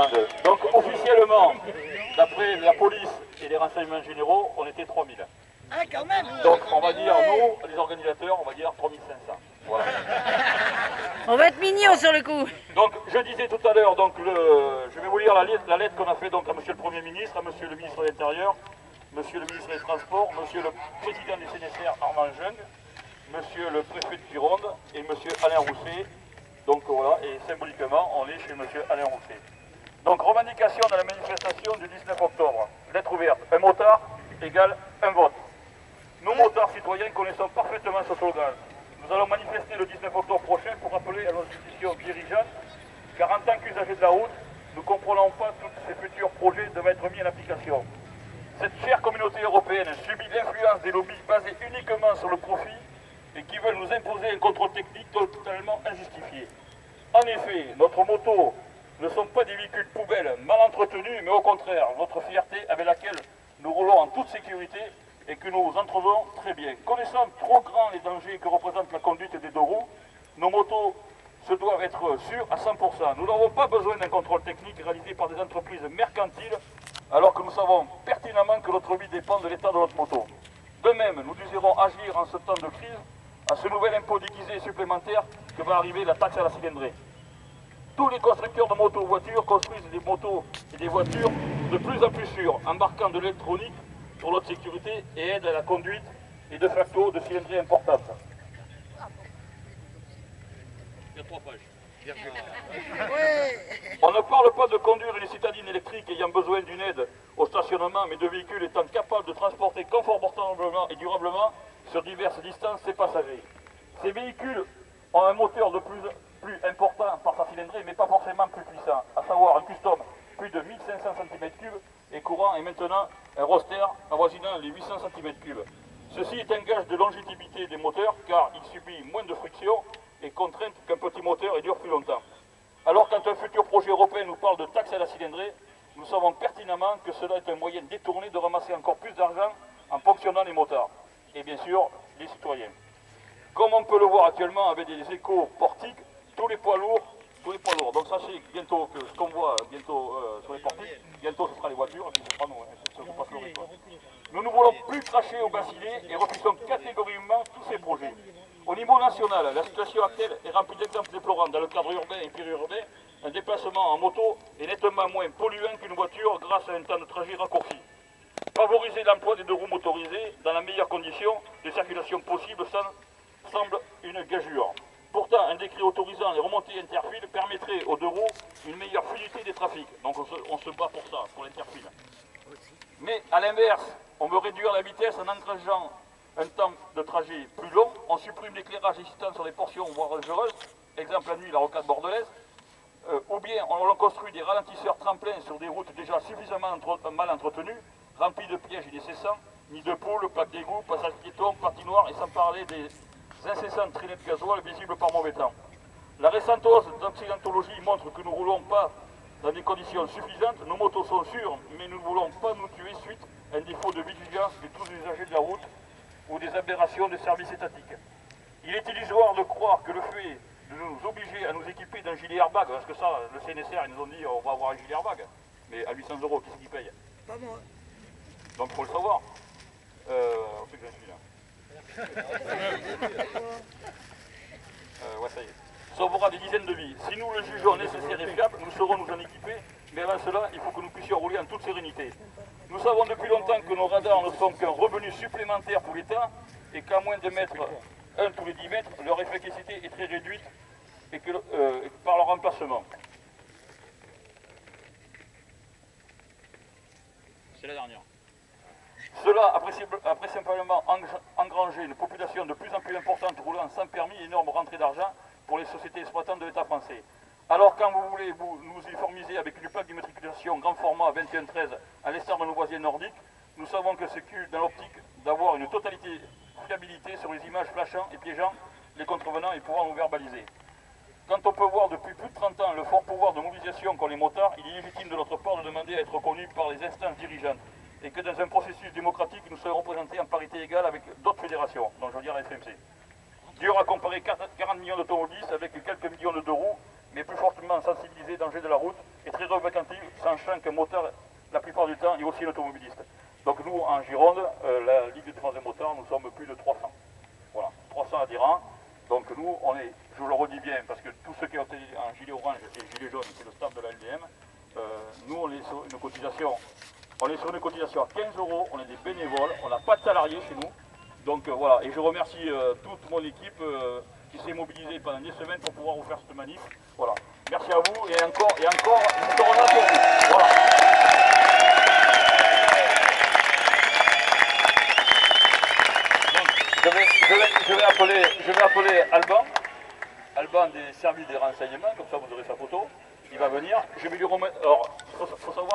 d'amende. Donc officiellement, d'après la police et les renseignements généraux, on était 3000. Ah, quand même. Donc on va dire, nous, les organisateurs, on va dire 3500. Voilà. On va être mignons sur le coup. Donc je disais tout à l'heure, je vais vous lire la lettre qu'on a fait donc à Monsieur le Premier ministre, à Monsieur le ministre de l'Intérieur, Monsieur le ministre des Transports, Monsieur le président du CNSR Armand Jeung, Monsieur le préfet de Gironde et Monsieur Alain Rousset. Donc voilà, et symboliquement, on est chez Monsieur Alain Rousset. Donc revendication de la manifestation du 19 octobre. Lettre ouverte. Un motard égale un vote. Nous, motards citoyens, connaissons parfaitement ce slogan. Nous allons manifester le 19 octobre prochain pour rappeler à nos institutions dirigeantes, car en tant qu'usagers de la route, nous ne comprenons pas tous ces futurs projets devant être mis en application. Cette chère communauté européenne subit l'influence des lobbies basés uniquement sur le profit et qui veulent nous imposer un contrôle technique totalement injustifié. En effet, notre moto ne sont pas des véhicules poubelles mal entretenus, mais au contraire, notre fierté avec laquelle nous roulons en toute sécurité et que nous entretenons très bien. Connaissant trop grand les dangers que représente la conduite des deux roues, nos motos se doivent être sûres à 100%. Nous n'avons pas besoin d'un contrôle technique réalisé par des entreprises mercantiles, alors que nous savons pertinemment que notre vie dépend de l'état de notre moto. De même, nous désirons agir en ce temps de crise à ce nouvel impôt déguisé supplémentaire que va arriver la taxe à la cylindrée. Tous les constructeurs de motos-voitures construisent des motos et des voitures de plus en plus sûres, embarquant de l'électronique pour notre sécurité et aide à la conduite et de facto de cylindrée importante. Il y a 3 pages. On ne parle pas de conduire une citadine électrique ayant besoin d'une aide au stationnement, mais de véhicules étant capables de transporter confortablement et durablement sur diverses distances ses passagers. Ces véhicules ont un moteur de plus important par sa cylindrée, mais pas forcément plus puissant, à savoir un custom plus de 1500 cm3 et courant et maintenant un roster avoisinant les 800 cm3. Ceci est un gage de longévité des moteurs car il subit moins de friction et contraintes qu'un petit moteur et dure plus longtemps. Alors quand un futur projet européen nous parle de taxe à la cylindrée, nous savons pertinemment que cela est un moyen détourné de ramasser encore plus d'argent en ponctionnant les motards et bien sûr les citoyens. Comme on peut le voir actuellement avec des éco-portiques, tous les poids lourds, donc sachez bientôt que ce qu'on voit bientôt sur les portiques, bientôt ce sera les voitures, et puis ce sera nous, ce passe le rythme. Nous ne voulons plus cracher au bassinet et refusons catégoriquement tous ces projets. Au niveau national, la situation actuelle est remplie d'exemples déplorants. Dans le cadre urbain et périurbain, un déplacement en moto est nettement moins polluant qu'une voiture grâce à un temps de trajet raccourci. Favoriser l'emploi des deux roues motorisées dans la meilleure condition de circulation possible semble une gageure. Pourtant, un décret autorisant les remontées interfiles permettrait aux deux roues une meilleure fluidité des trafics. Donc on se bat pour ça, pour l'interfile. Mais à l'inverse, on veut réduire la vitesse en engageant un temps de trajet plus long. On supprime l'éclairage existant sur les portions voire dangereuses, exemple la nuit, la rocade bordelaise. Ou bien on construit des ralentisseurs tremplins sur des routes déjà suffisamment mal entretenues, remplies de pièges indécessants, nids de poules, plaques d'égout, passages piétons, patinoires et sans parler des incessantes traînées de gasoil visibles par mauvais temps. La récente hausse d'accidentologie montre que nous ne roulons pas dans des conditions suffisantes. Nos motos sont sûres, mais nous ne voulons pas nous tuer suite à un défaut de vigilance de tous les usagers de la route ou des aberrations des services étatiques. Il est illusoire de croire que le fait de nous obliger à nous équiper d'un gilet airbag, parce que ça, le CNSR, ils nous ont dit on va avoir un gilet airbag, mais à 800 €, qu'est-ce qu'ils payent? Pas moi. Donc il faut le savoir. On fait que j'en suis là. Ouais, ça y est. Sauvera des dizaines de vies. Si nous le jugeons nécessaire et fiable, nous saurons nous en équiper, mais avant cela, il faut que nous puissions rouler en toute sérénité. Nous savons depuis longtemps que nos radars ne sont qu'un revenu supplémentaire pour l'État et qu'à moins de mettre un tous les 10 mètres, leur efficacité est très réduite et que, par leur remplacement. C'est la dernière. Cela a principalement engrangé une population de plus en plus importante roulant sans permis et énorme rentrée d'argent pour les sociétés exploitantes de l'État français. Alors quand vous voulez nous uniformiser avec une plaque d'immatriculation grand format 2113 à l'instar de nos voisins nordiques, nous savons que c'est dans l'optique d'avoir une totalité fiabilité sur les images flashant et piégeant les contrevenants et pouvoir nous verbaliser. Quand on peut voir depuis plus de 30 ans le fort pouvoir de mobilisation qu'ont les motards, il est légitime de notre part de demander à être reconnus par les instances dirigeantes et que dans un processus démocratique, nous soyons représentés en parité égale avec d'autres fédérations, donc je veux dire la FMC. Dur à comparer 40 millions d'automobilistes avec quelques millions de deux roues, mais plus fortement sensibilisés danger de la route et très revendicatifs qu'un moteur, la plupart du temps, est aussi un automobiliste. Donc nous, en Gironde, la Ligue de défense des motards, nous sommes plus de 300. Voilà, 300 adhérents. Donc nous, on est, je le redis bien, parce que tous ceux qui ont été en gilet orange et gilet jaune, c'est le staff de la LDM, nous, on est sur une cotisation. On est sur une cotisation à 15 €, on est des bénévoles, on n'a pas de salariés chez nous. Donc voilà, et je remercie toute mon équipe qui s'est mobilisée pendant des semaines pour pouvoir vous faire cette manif. Voilà, merci à vous et encore, nous serons là pour vous. Voilà. Donc, je vais appeler Alban des services des renseignements, comme ça vous aurez sa photo. Il va venir, je vais lui remettre. Alors, il faut savoir